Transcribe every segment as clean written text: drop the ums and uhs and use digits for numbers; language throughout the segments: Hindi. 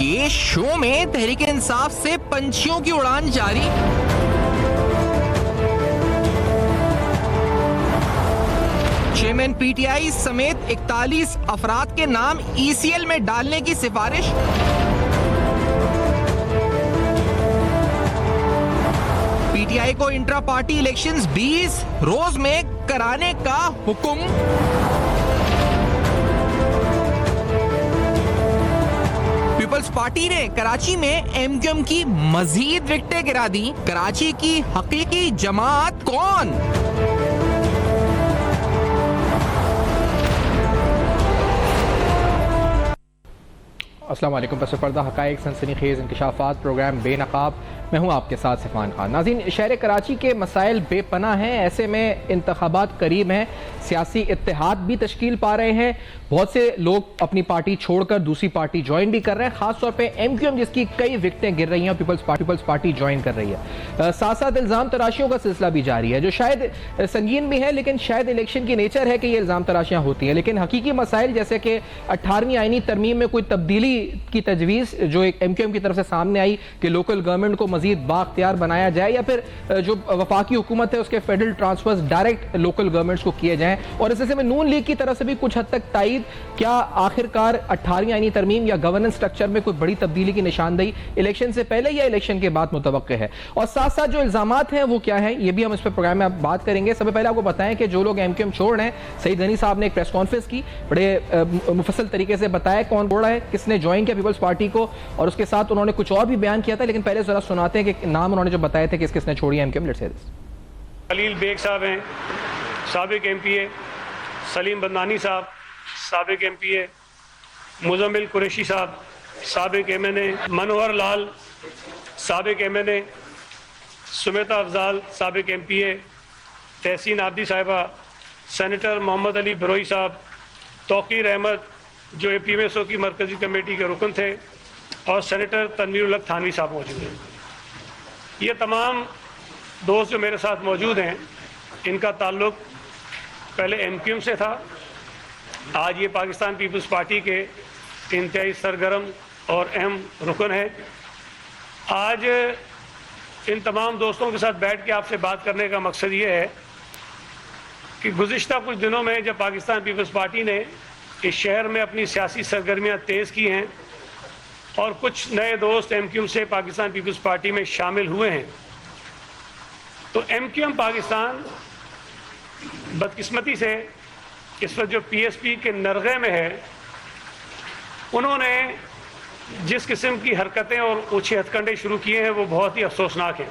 ये शो में तहरीक इंसाफ से पंछियों की उड़ान जारी। चेयरमैन पीटीआई समेत 41 अफराद के नाम ईसीएल में डालने की सिफारिश। पीटीआई को इंट्रा पार्टी इलेक्शंस 20 रोज में कराने का हुक्म। पीपल्स पार्टी ने कराची में एमक्यूएम की मजीद विकेटें गिरा दी। कराची की हकीकी जमात कौन? अस्सलाम वालेकुम। पस पर्दा हक़ाइक़ सनसनीखेज़ इंकशाफ़ात प्रोग्राम बेनकाब, मैं हूँ आपके साथ सिफ़ान खान। नाज़रीन, शहर कराची के मसाइल बेपनाह हैं। ऐसे में इंतख़ाबात करीब हैं, सियासी इत्तेहाद भी तश्कील पा रहे हैं। बहुत से लोग अपनी पार्टी छोड़कर दूसरी पार्टी ज्वाइन भी कर रहे हैं, ख़ासतौर पर एमक्यूएम जिसकी कई विकेटें गिर रही हैं और पीपल्स पार्टी ज्वाइन कर रही है। साथ साथ इल्ज़ाम तराशियों का सिलसिला भी जारी है, जो शायद संगीन भी है, लेकिन शायद इलेक्शन की नेचर है कि ये इल्ज़ाम तराशियाँ होती हैं। लेकिन हकीकी मसाइल जैसे कि 18वीं आईनी तरमीम में कोई तब्दीली की तजवीज़ जो एक एमक्यूएम की तरफ से सामने आई कि लोकल गवर्नमेंट को मजीद बाख्तियार बनाया जाए, या फिर जो वफाकी हुकूमत है उसके federal transfers direct local governments को किए जाएं। और इस में नून लीग की तरफ से भी कुछ हद तक तायद, क्या आखिरकार 18वीं आईनी तरमीम या गवर्नेंस स्ट्रक्चर में कोई बड़ी तब्दीली की निशानदेही इलेक्शन से पहले या इलेक्शन के बाद मुतवक्के है? और साथ साथ जो इल्जामात हैं वो क्या है, ये भी हम इस पर प्रोग्राम में बात करेंगे। सबसे पहले आपको बताएं कि जो लोग एमक्यूएम छोड़ रहे हैं, सईद गनी साहब ने एक प्रेस कॉन्फ्रेंस की, बड़े मुफस्सल तरीके से बताया कौन छोड़ा है, किसने ज्वाइन किया पीपल्स पार्टी को, और उसके साथ उन्होंने कुछ और भी बयान किया था। लेकिन पहले जरा सुनाते हैं कि नाम उन्होंने जो बताए थे किस किसने छोड़ी MQM. Let's see this. Khalil Baig साहब हैं, साबिक एमपीए, सलीम बदनानी साहब साबिक एमपीए, मुजम्मिल कुरैशी साहब साबिक एमएनए, मनोहर लाल साबिक एमएनए, सुमेता अफजाल साबिक एमपीए, तहसीन आबदी साहिबा, सेनेटर मोहम्मद अली बरोई साहब, तौकीर अहमद जो एपीएमएसओ की मरकजी कमेटी के रुकन थे, और सेनेटर तनवीरुल हक थानवी साहब मौजूद हैं। ये तमाम दोस्त जो मेरे साथ मौजूद हैं, इनका ताल्लुक़ पहले एमक्यूएम से था। आज ये पाकिस्तान पीपल्स पार्टी के इंतहाई सरगर्म और अहम रुकन है। आज इन तमाम दोस्तों के साथ बैठ के आपसे बात करने का मकसद ये है कि गुज़िश्ता कुछ दिनों में जब पाकिस्तान पीपल्स पार्टी ने इस शहर में अपनी सियासी सरगर्मियाँ तेज़ की हैं और कुछ नए दोस्त एमक्यूएम से पाकिस्तान पीपल्स पार्टी में शामिल हुए हैं, तो एमक्यूएम पाकिस्तान बदकिस्मती से इस वक्त जो पीएसपी के नरगे में है, उन्होंने जिस किस्म की हरकतें और ऊंचे हथकंडे शुरू किए हैं वो बहुत ही अफसोसनाक हैं।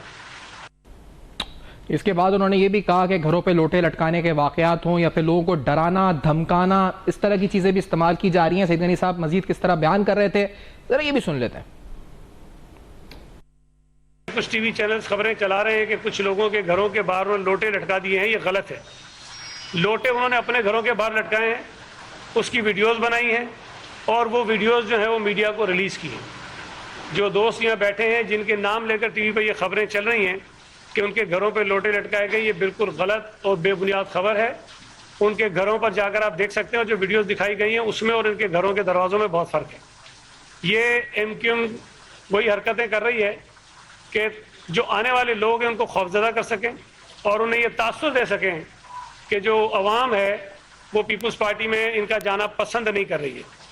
इसके बाद उन्होंने ये भी कहा कि घरों पे लोटे लटकाने के वाकयात हों या फिर लोगों को डराना धमकाना, इस तरह की चीज़ें भी इस्तेमाल की जा रही हैं। सईद गनी साहब मजीद किस तरह बयान कर रहे थे, ज़रा ये भी सुन लेते हैं। कुछ टीवी चैनल्स खबरें चला रहे हैं कि कुछ लोगों के घरों के बाहर उन्होंने लोटे लटका दिए हैं, ये गलत है। लोटे उन्होंने अपने घरों के बाहर लटकाए हैं, उसकी वीडियोस बनाई हैं और वो वीडियोस जो है वो मीडिया को रिलीज़ की हैं। जो दोस्त यहाँ बैठे हैं जिनके नाम लेकर टीवी पर ये खबरें चल रही हैं कि उनके घरों पे लोटे लटकाए गए, ये बिल्कुल गलत और बेबुनियाद खबर है। उनके घरों पर जाकर आप देख सकते हो जो वीडियोस दिखाई गई हैं उसमें और इनके घरों के दरवाज़ों में बहुत फ़र्क है। ये एमक्यूएम वही हरकतें कर रही है कि जो आने वाले लोग हैं उनको खौफजदा कर सकें और उन्हें ये तासुर दे सकें कि जो अवाम है वो पीपल्स पार्टी में इनका जाना पसंद नहीं कर रही है।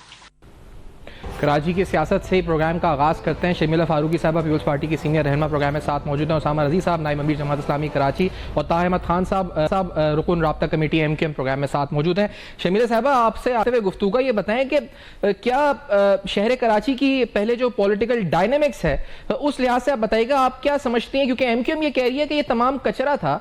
कराची की सियासत से ही प्रोग्राम का आगाज़ करते हैं। शर्मिला फारूकी साहब पीपल्स पार्टी की सीनियर रहनुमा प्रोग्राम में साथ मौजूद हैं। उसामा रज़ी साहब नाइब अमीर जमात इस्लामी कराची और ताहिर अहमद खान साहब रुकन राब्ता कमेटी एमक्यूएम प्रोग्राम में साथ मौजूद हैं। शर्मिला साहबा, आपसे आते हुए गुफ्तगू का ये बताएं कि क्या शहर कराची की पहले जो पॉलिटिकल डायनेमिक्स है उस लिहाज से आप बताइएगा, आप क्या समझती हैं? क्योंकि एमक्यूएम ये कह रही है कि ये तमाम कचरा था,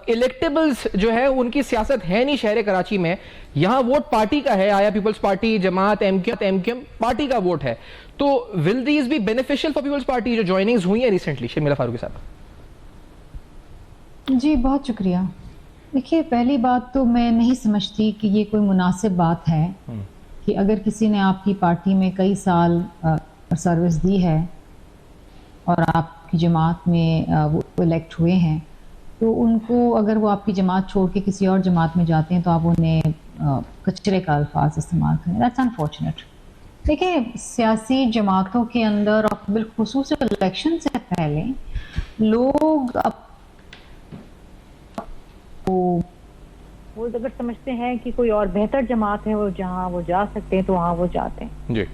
इलेक्टेबल्स जो है उनकी सियासत है नहीं शहर कराची में, यहाँ वोट पार्टी का है, आया पीपल्स पार्टी जमात एमक्यूएम पार्टी का वोट है, तो will these be beneficial for Peoples Party जो ज्वाइनिंग्स हुई है रिसेंटली? शर्मिला फारूकी साहब जी बहुत शुक्रिया। देखिए, पहली बात तो मैं नहीं समझती कि ये कोई मुनासिब बात है कि अगर किसी ने आपकी पार्टी में कई साल सर्विस दी है और आपकी जमात में वो इलेक्ट हुए हैं, तो उनको अगर वो आपकी जमात छोड़ के किसी और जमात में जाते हैं तो आप उन्हें कचरे का अल्फाज इस्तेमाल करें। That's unfortunate. देखिए, सियासी जमातों के अंदर और बिलखुसूस इलेक्शन से पहले लोग वो अगर समझते हैं कि कोई और बेहतर जमात है, वो जहां वो जा सकते हैं तो वहां वो जाते हैं जी।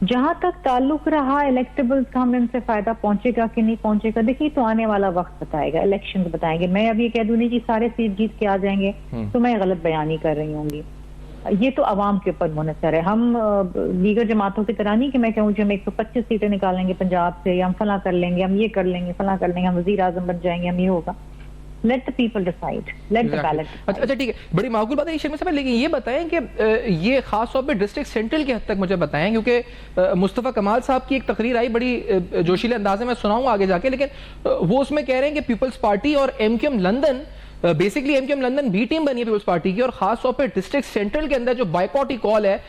जहां तक ताल्लुक रहा इलेक्टेबल्स का, हमें उनसे फायदा पहुंचेगा कि नहीं पहुंचेगा, देखिए तो आने वाला वक्त बताएगा, इलेक्शन बताएंगे। मैं अब ये कह दूं नहीं कि सारे सीट जीत के आ जाएंगे तो मैं गलत बयानी कर रही होंगी। ये तो अवाम के ऊपर मुनहसर है। हम दीगर जमातों की तरह नहीं कि मैं कहूँ कि हम 125 सीटें निकालेंगे पंजाब से, या हम फला कर लेंगे, हम ये कर लेंगे, फला कर लेंगे, हम वजीर आजम बन जाएंगे, हम ये होगा। Let the people decide, let the ballot. अच्छा ठीक है, बड़ी माकूल बात है शर्मा साहब, लेकिन ये बताएं कि ये खास तौर पे डिस्ट्रिक्ट सेंट्रल की हद तक मुझे बताएं, क्योंकि मुस्तफ़ा कमाल साहब की एक तकरीर आई बड़ी जोशीले अंदाज में, मैं सुनाऊंगा आगे जाके, लेकिन वो उसमें कह रहे हैं कि पीपल्स पार्टी और MQM London, basically MQM London B team बनी है पीपल्स पार्टी की, और खास तौर पे डिस्ट्रिक्ट सेंट्रल के अंदर जो बायकॉट कॉल है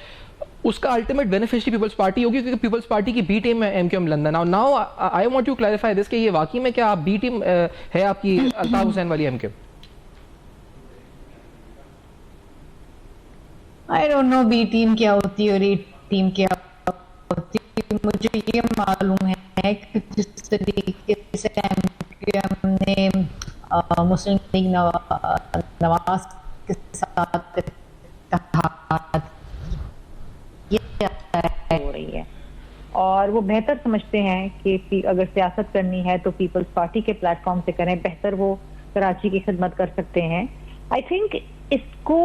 उसका अल्टीमेट बेनिफिशियरी पीपल्स पार्टी होगी, क्योंकि पीपल्स पार्टी की बी टीम है MQM London. Now I want to clarify this कि ये वाकई में क्या आप बी टीम है आपकी अल्ताफ हुसैन वाली MQM? I don't know B team क्या होती है और ए टीम क्या होती है। मुझे ये मालूम है कि जिस तरीके से एमक्यूएम ने मुस्लिम लीग नवाज के साथ इत्तेहाद हो रही है, और वो बेहतर समझते हैं कि अगर सियासत करनी है तो पीपल्स पार्टी के प्लेटफॉर्म से करें, बेहतर वो कराची की खिदमत कर सकते हैं। आई थिंक इसको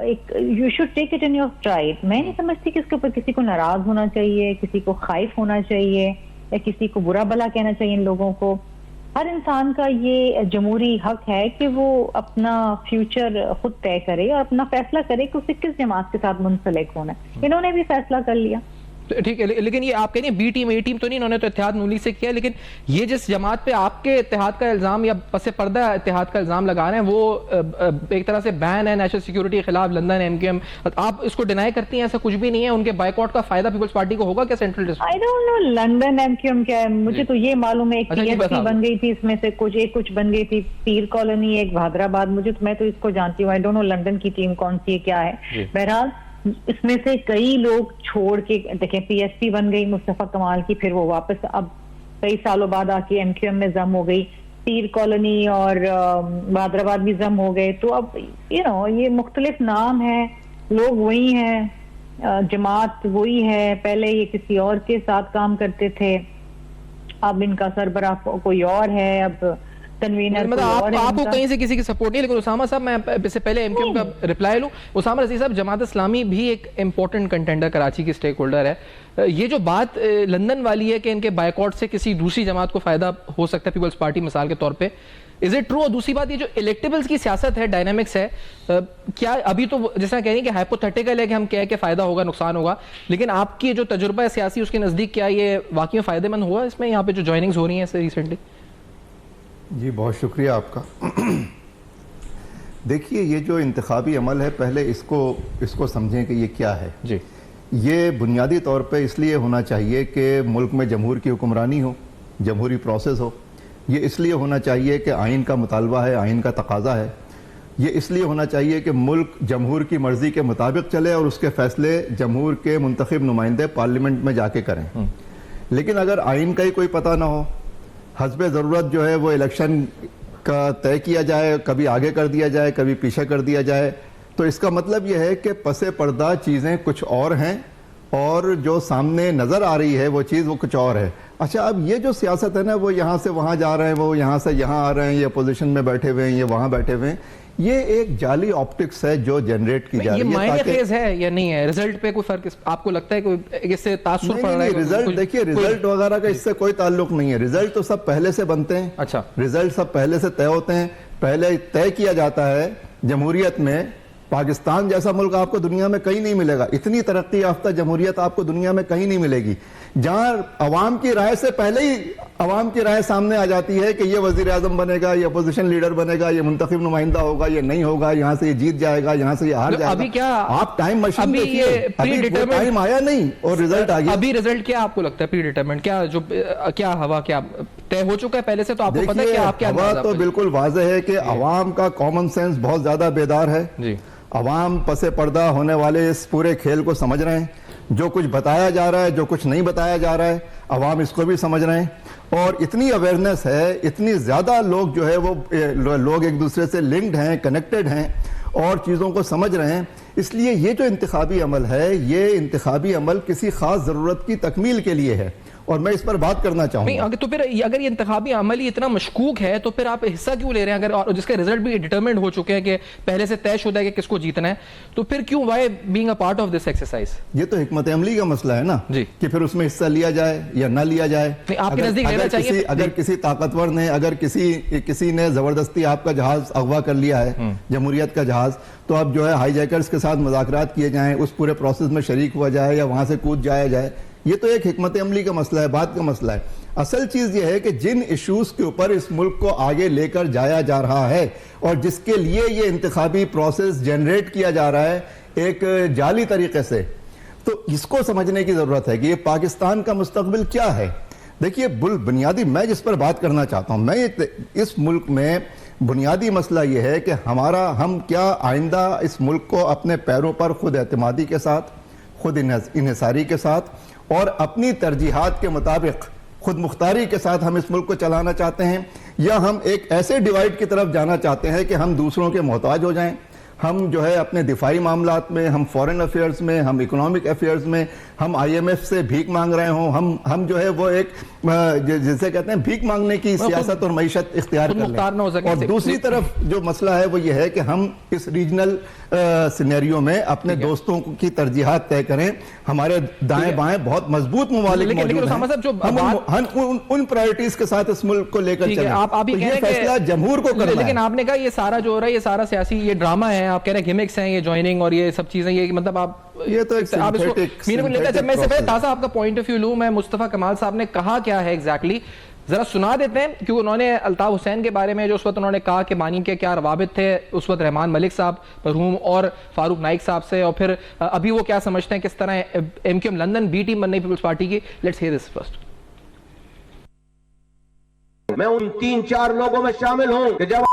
एक you should take it in your stride. मैं नहीं समझती कि इसके ऊपर किसी को नाराज होना चाहिए, किसी को खाइफ होना चाहिए, या किसी को बुरा भला कहना चाहिए। इन लोगों को, हर इंसान का ये जमहूरी हक है कि वो अपना फ्यूचर खुद तय करे और अपना फैसला करे कि उसे किस जमात के साथ मुंसलिक होना है। इन्होंने भी फैसला कर लिया, ठीक है, लेकिन ये आप कह रही हैं बी टीम ए टीम तो नहीं, इन्होंने तो इत्तेहाद नून लीग से किया, लेकिन ये जिस जमात पे आपके इत्तेहाद का इल्जाम या पसे पर्दा इत्तेहाद का इल्जाम लगा रहे हैं वो एक तरह से बैन है नेशनल सिक्योरिटी के खिलाफ, लंदन एमक्यूएम, आप इसको डिनाई करती हैं? ऐसा कुछ भी नहीं है, उनके बायकॉट का फायदा पीपल्स पार्टी को होगा क्या central district? I don't no London MQM क्या है, मुझे तो ये मालूम है एक पीएसपी बन गई थी, इसमें से कुछ बन गई थी, पीर कॉलोनी, एक भादराबाद, मैं तो इसको जानती हूँ। आई डोंट नो लंदन की टीम कौन सी है, क्या है। बहरहाल इसमें से कई लोग छोड़ के, देखें पीएसपी बन गई मुस्तफा कमाल की, फिर वो वापस अब कई सालों बाद आके एमक्यूएम में जम हो गई, पीर कॉलोनी और भादराबाद भी जम हो गए। तो अब ये मुख्तलिफ नाम है, लोग वही हैं, जमात वही है, पहले ये किसी और के साथ काम करते थे, अब इनका सरबराह कोई और है, अब कन्वीनर मतलब आपको कहीं से किसी की सपोर्ट नहीं। लेकिन उसामा साहब, मैं इससे पहले एमक्यूएम का रिप्लाई लूं, उसामा रज़ी साहब, जमात इस्लामी भी एक इंपॉर्टेंट कंटेंडर कराची की स्टेक होल्डर है। ये जो बात लंदन वाली है कि इनके बायकॉट से किसी दूसरी जमात को फायदा हो सकता है, पीपल्स पार्टी मिसाल के तौर पे, इज इट ट्रू? और दूसरी बात, ये जो इलेक्टेबल्स की सियासत है, डायनामिक्स है, क्या अभी तो जैसा कह रही है कि हाइपोथेटिकल है कि हम कह के फायदा होगा नुकसान होगा, लेकिन आपकी जो तजुर्बा है सियासी उसके नजदीक क्या ये वाकई में फायदेमंद हुआ इसमें, यहाँ पे जो ज्वाइनिंग्स हो रही हैं रिसेंटली? जी बहुत शुक्रिया आपका। देखिए, ये जो इंतखाबी अमल है, पहले इसको समझें कि ये क्या है। जी, ये बुनियादी तौर पे इसलिए होना चाहिए कि मुल्क में जमहूर की हुक्मरानी हो, जमहूरी प्रोसेस हो। ये इसलिए होना चाहिए कि आइन का मुतालबा है, आइन का तकाजा है। ये इसलिए होना चाहिए कि मुल्क जमहूर की मर्ज़ी के मुताबिक चले और उसके फैसले जमहूर के मुंतखब नुमाइंदे पार्लियामेंट में जाके करें। लेकिन अगर आइन का ही कोई पता ना हो, हस्बे ज़रूरत जो है वो इलेक्शन का तय किया जाए, कभी आगे कर दिया जाए, कभी पीछे कर दिया जाए, तो इसका मतलब यह है कि पसे पर्दा चीज़ें कुछ और हैं और जो सामने नज़र आ रही है वो चीज़ वो कुछ और है। अच्छा, अब ये जो सियासत है ना, वो यहाँ से वहाँ जा रहे हैं, वो यहाँ से यहाँ आ रहे हैं, ये अपोजिशन में बैठे हुए हैं, ये वहाँ बैठे हुए हैं, ये एक जाली ऑप्टिक्स है जो जनरेट की जा रही है। ये मायने खेज है या नहीं है? रिजल्ट पे कोई फर्क आपको लगता है कोई इससे तासुर पड़ रहा है? रिजल्ट देखिए, रिजल्ट वगैरह का इससे कोई ताल्लुक नहीं है। रिजल्ट तो सब पहले से बनते हैं। अच्छा, रिजल्ट सब पहले से तय होते हैं, पहले तय किया जाता है। जमहूरियत में पाकिस्तान जैसा मुल्क आपको दुनिया में कहीं नहीं मिलेगा, इतनी तरक्की याफ्ता जमहूरियत आपको दुनिया में कहीं नहीं मिलेगी, जहां अवाम की राय से पहले ही अवाम की राय सामने आ जाती है कि ये वजीर आजम बनेगा, ये अपोजिशन लीडर बनेगा, ये मुंतखब नुमाइंदा होगा, ये नहीं होगा, यहाँ से ये जीत जाएगा, यहाँ से ये हार जाएगा। अभी क्या आप टाइम मशीन देखिए, अभी टाइम आया नहीं और रिजल्ट आ गया। अभी रिजल्ट क्या आपको लगता है प्री डिटरमिनेंट? क्या हवा क्या तय हो चुका है पहले से? तो आपको पता है कि आप क्या? हवा तो बिल्कुल वाज़ेह है कि अवाम का कॉमन सेंस बहुत ज्यादा बेदार है जी। अवाम पसे पर्दा होने वाले इस पूरे खेल को समझ रहे हैं। जो कुछ बताया जा रहा है, जो कुछ नहीं बताया जा रहा है, अवाम इसको भी समझ रहे हैं और इतनी अवेयरनेस है, इतनी ज़्यादा लोग जो है वो लोग एक दूसरे से लिंक्ड हैं, कनेक्टेड हैं और चीज़ों को समझ रहे हैं। इसलिए ये जो इंतखाबी अमल है, ये इंतखाबी अमल किसी ख़ास ज़रूरत की तकमील के लिए है और मैं इस पर बात करना चाहूँगा। तो फिर अगर ये इंतखाबी अमल ही इतना मशकूक है तो फिर आप हिस्सा क्यों ले रहे हैं? अगर जिसके रिजल्ट भी डिटरमिन्ड हो चुके हैं कि पहले से तयशुदा है कि किसको जीतना है, तो फिर क्यों why being a part of this exercise? ये तो हिकमत अमली का मसला है ना जी, कि फिर उसमें हिस्सा लिया जाए या ना लिया जाए। आपके नजदीक लेना चाहिए? अगर किसी ताकतवर ने, अगर किसी ने जबरदस्ती आपका जहाज अगवा कर लिया है, जमहूरियत का जहाज, तो अब जो है हाईजैकर्स के साथ मुज़ाकरात किए जाएं, उस पूरे प्रोसेस में शरीक हुआ जाए या वहां से कूद जाया जाए, ये तो एक हिकमत अमली का मसला है, बात का मसला है। असल चीज ये है कि जिन इश्यूज के ऊपर इस मुल्क को आगे लेकर जाया जा रहा है और जिसके लिए ये इंतखाबी प्रोसेस जनरेट किया जा रहा है एक जाली तरीके से, तो इसको समझने की जरूरत है कि ये पाकिस्तान का मुस्तकबिल क्या है। देखिए, बुनियादी मैं जिस पर बात करना चाहता हूं, मैं इस मुल्क में बुनियादी मसला यह है कि हम क्या आइंदा इस मुल्क को अपने पैरों पर खुद एतमादी के साथ, खुद इन्हिसारी के साथ और अपनी तरजीहात के मुताबिक खुद मुख्तारी के साथ हम इस मुल्क को चलाना चाहते हैं, या हम एक ऐसे डिवाइड की तरफ जाना चाहते हैं कि हम दूसरों के मोहताज हो जाएं। हम जो है अपने दिफाई मामलात में, हम फॉरेन अफेयर्स में, हम इकोनॉमिक अफेयर्स में, हम IMF से भीख मांग रहे हों, हम जो है वो एक जिसे कहते हैं भीख मांगने की सियासत और मईशत इख्तियार कर लें। और दूसरी तरफ जो मसला है वो ये है कि हम इस रीजनल सिनेरियो में अपने दोस्तों की तरजीहात तय करें। हमारे दाएं बाएं बहुत मजबूत ममालिक मौजूद हैं, हम उन प्रायोरिटीज के साथ इस मुल्क को लेकर चलें। आप ये फैसला जमहूर को करना है। लेकिन आपने कहा ये सारा जो हो रहा है, ये सारा सियासी ये ड्रामा है, आप कह रहे हैं गिमिक्स हैं, ये ज्वाइनिंग और ये सब चीजें, ये मतलब आप ये तो आप इसको मैं से पहले ताज़ा आपका पॉइंट ऑफ व्यू लूं, मैं मुस्तफा कमाल साहब ने कहा क्या है एग्जैक्टली जरा सुना देते हैं, क्योंकि उन्होंने अल्ताफ हुसैन के बारे में जो उस वक्त उन्होंने कहा कि मानी के क्या रवाबित थे उस वक्त रहमान मलिक साहब मरहूम और फारूक नाइक साहब से, और फिर अभी वो क्या समझते हैं, किस तरह MQM लंदन बी टीम बनने पीपल्स पार्टी की। Let's hear this first. मैं उन 3-4 लोगों में शामिल हूं कि जब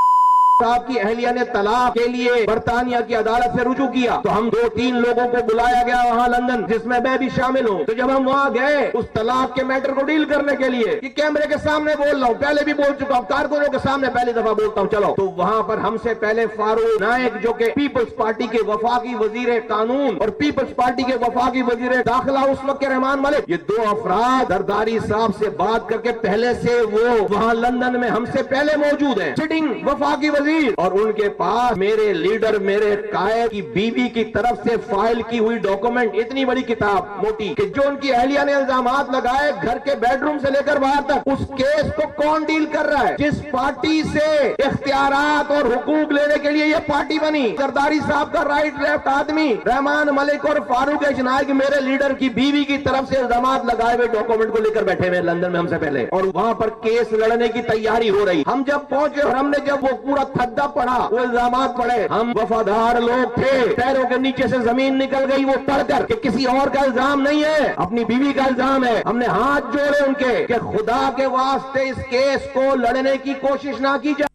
साहब की अहलिया ने तलाक के लिए बरतानिया की अदालत से रुजू किया तो हम 2-3 लोगों को बुलाया गया वहां लंदन, जिसमें मैं भी शामिल हूं। तो जब हम वहां गए उस तलाक के मैटर को डील करने के लिए, कि कैमरे के सामने बोल रहा हूं, पहले भी बोल चुका हूं, कारकुनों के सामने पहली दफा बोलता हूं, चलो, तो वहां पर हमसे पहले फारूक नाइक जो कि पीपल्स पार्टी के वफाकी वजीर कानून और पीपल्स पार्टी के वफाकी वजीर दाखिला उस वक्त के रहमान मलिक, ये 2 अफराद जरदारी साहब से बात करके पहले से वो वहां लंदन में हमसे पहले मौजूद है, सिटिंग वफाकी वजीर, और उनके पास मेरे लीडर, मेरे कायद की बीवी की तरफ से फाइल की हुई डॉक्यूमेंट, इतनी बड़ी किताब मोटी, कि जो उनकी अहलिया ने इल्जामात लगाए घर के बेडरूम से लेकर बाहर तक, उस केस को कौन डील कर रहा है? जिस पार्टी से इख्तियारात और हुकूक लेने के लिए ये पार्टी बनी, जरदारी साहब का राइट लेफ्ट आदमी रहमान मलिक और फारूक नाइक मेरे लीडर की बीवी की तरफ से इल्जामात लगाए हुए डॉक्यूमेंट को लेकर बैठे हुए लंदन में हमसे पहले, और वहां पर केस लड़ने की तैयारी हो रही। हम जब पहुंचे और हमने जब वो पूरा थद्दा पढ़ा, वो इल्जामात पढ़े, हम वफादार लोग थे, पैरों के नीचे से जमीन निकल गई वो पढ़कर कि किसी और का इल्जाम नहीं है, अपनी बीवी का इल्जाम है। हमने हाथ जोड़े उनके कि खुदा के वास्ते इस केस को लड़ने की कोशिश ना की जाए।